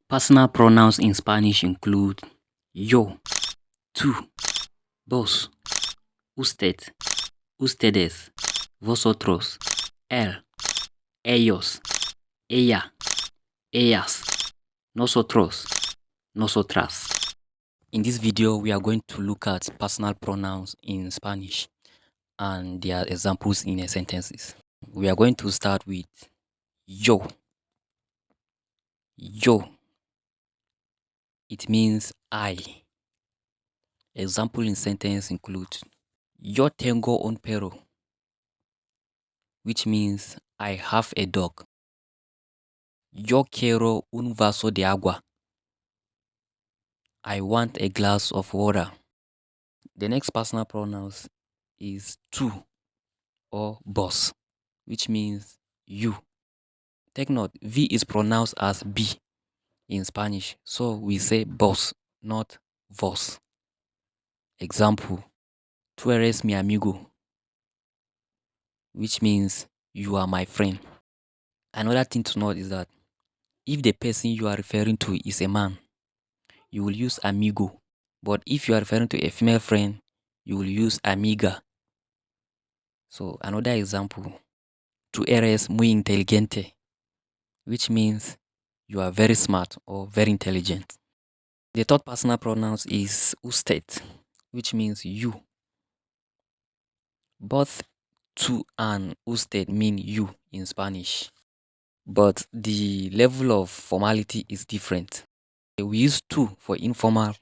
Personal pronouns in Spanish include yo, tú, vos, usted, ustedes, vosotros, él, ellos, ella, ellas, nosotros, nosotras. In this video, we are going to look at personal pronouns in Spanish and their examples in sentences. We are going to start with yo. Yo. It means I. Example in sentence include yo tengo un perro, which means I have a dog. Yo quiero un vaso de agua. I want a glass of water. The next personal pronouns is tú or vos, which means you. Take note, V is pronounced as B in Spanish, so we say vos, not vos. Example, tú eres mi amigo, which means you are my friend. Another thing to note is that if the person you are referring to is a man, you will use amigo. But if you are referring to a female friend, you will use amiga. So another example, tú eres muy inteligente, which means you are very smart or very intelligent. The third personal pronouns is usted, which means you. Both tú and usted mean you in Spanish, but the level of formality is different. We use tú for informal,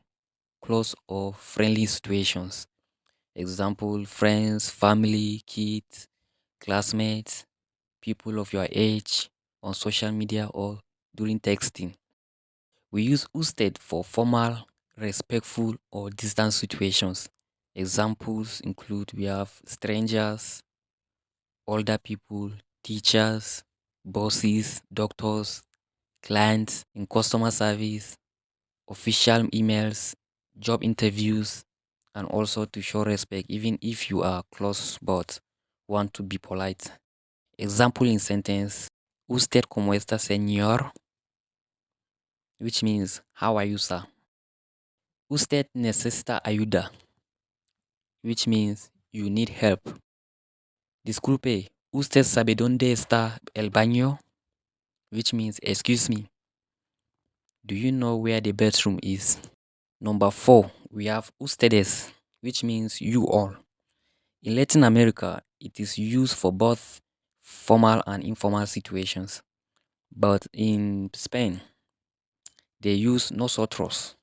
close or friendly situations. Example, friends, family, kids, classmates, people of your age, on social media or during texting. We use usted for formal, respectful or distant situations. Examples include we have strangers, older people, teachers, bosses, doctors, clients in customer service, official emails, job interviews, and also to show respect even if you are close but want to be polite. Example in sentence, usted como está, señor? Which means, how are you, sir? Usted necesita ayuda, which means you need help. Disculpe, ¿usted sabe dónde está el baño? Which means, excuse me, do you know where the bathroom is? Number 4, we have ustedes, which means you all. In Latin America, it is used for both formal and informal situations. But in Spain, they use nosotros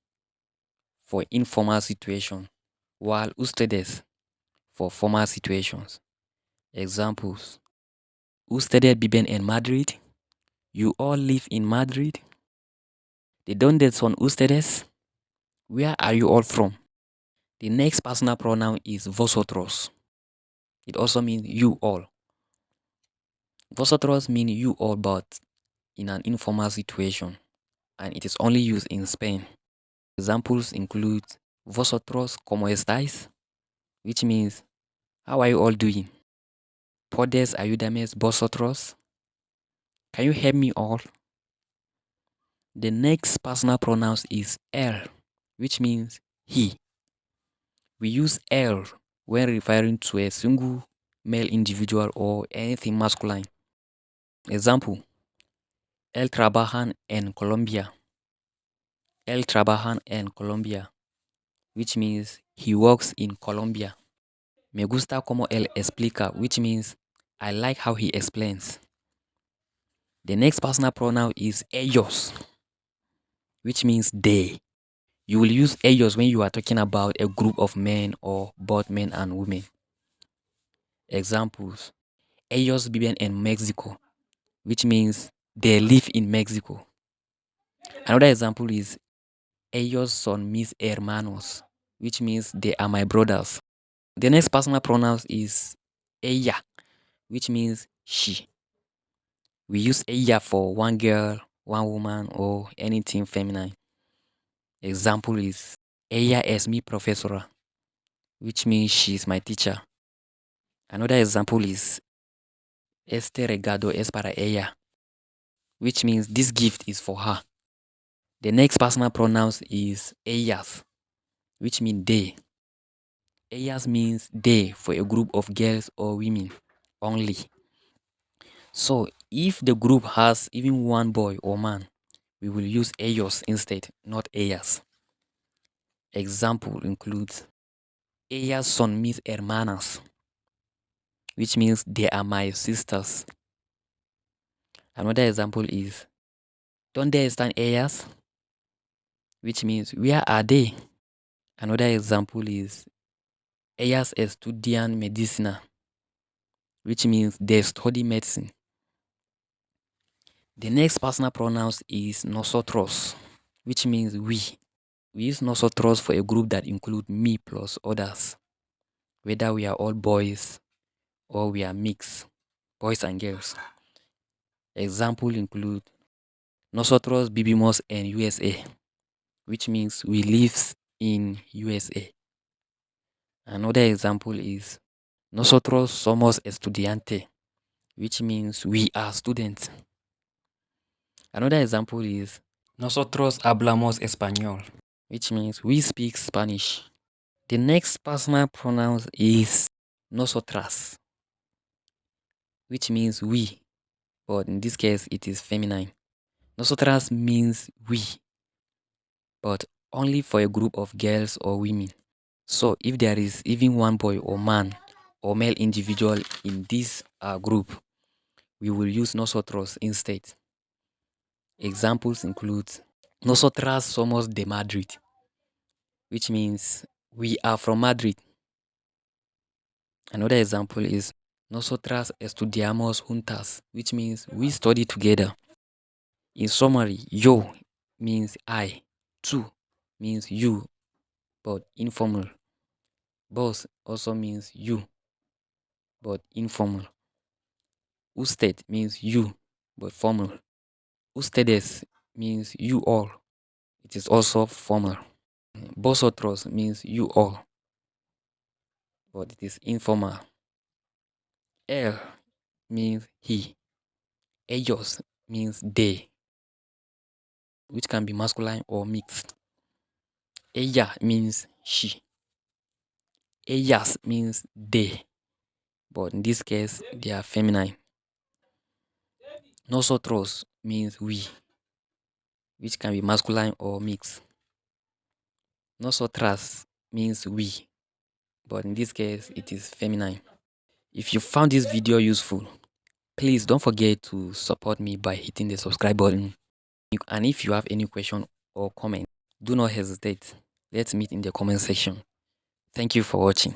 for informal situation, while ustedes for formal situations. Examples, ustedes viven en Madrid. You all live in Madrid. ¿De dónde son ustedes? Where are you all from? The next personal pronoun is vosotros. It also means you all. Vosotros mean you all, but in an informal situation, and it is only used in Spain. Examples include vosotros cómo estáis, which means how are you all doing? ¿Puedes ayudarme vosotros? Can you help me all? The next personal pronoun is él, which means he. We use él when referring to a single male individual or anything masculine. Example, él trabaja en Colombia. Él trabaja en Colombia, which means he works in Colombia. Me gusta como él explica, which means I like how he explains. The next personal pronoun is ellos, which means they. You will use ellos when you are talking about a group of men or both men and women. Examples, ellos viven en Mexico, which means they live in Mexico. Another example is ellos son mis hermanos, which means they are my brothers. The next personal pronoun is ella, which means she. We use ella for one girl, one woman, or anything feminine. Example is ella es mi profesora, which means she is my teacher. Another example is este regalo es para ella, which means this gift is for her. The next personal pronouns is ellas, which means they. Ellas means they for a group of girls or women only. So if the group has even one boy or man, we will use ellos instead, not ellas. Example includes ellas son mis hermanas, which means they are my sisters. Another example is ¿Dónde están ellas? Which means where are they? Another example is ellas estudian medicina, which means they study medicine. The next personal pronouns is nosotros, which means we. We use nosotros for a group that include me plus others, whether we are all boys or we are mixed, boys and girls. Example include nosotros vivimos en USA, which means we live in USA. Another example is nosotros somos estudiante, which means we are students. Another example is nosotros hablamos español, which means we speak Spanish. The next personal pronoun is nosotras, which means we, but in this case it is feminine. Nosotras means we, but only for a group of girls or women. So if there is even one boy or man or male individual in this group, we will use nosotros instead. Examples include nosotras somos de Madrid, which means we are from Madrid. Another example is nosotras estudiamos juntas, which means we study together. In summary, yo means I, tú means you, but informal. Vos also means you, but informal. Usted means you, but formal. Ustedes means you all. It is also formal. Vosotros means you all, but it is informal. Él means he. Ellos means they, which can be masculine or mixed. Ella means she. Ellas means they, but in this case, they are feminine. Nosotros means we, which can be masculine or mixed. Nosotras means we, but in this case, it is feminine. If you found this video useful, please don't forget to support me by hitting the subscribe button. And if you have any question or comment, do not hesitate. Let's meet in the comment section. Thank you for watching.